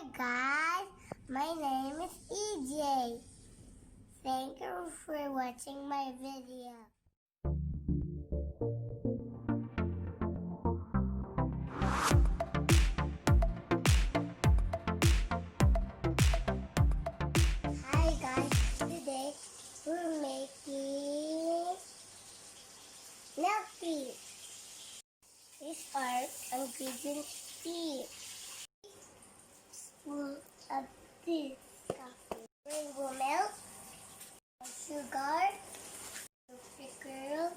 Hi guys, my name is EJ. Thank you for watching my video. Hi guys, today we're making milk tea. These are ingredients tea. Spoon of this coffee. Rainbow milk, sugar, pickle,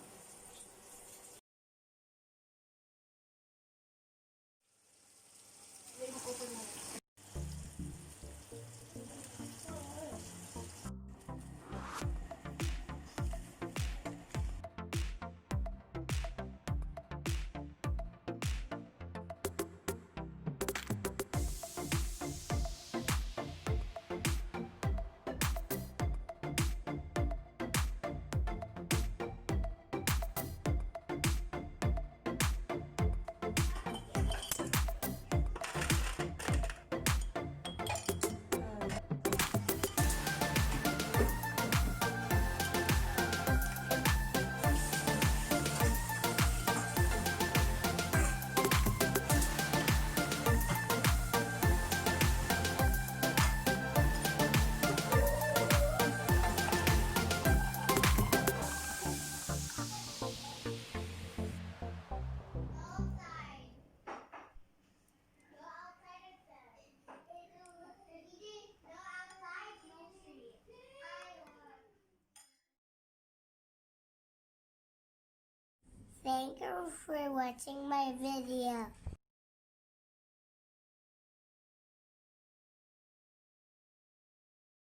Thank you for watching my video.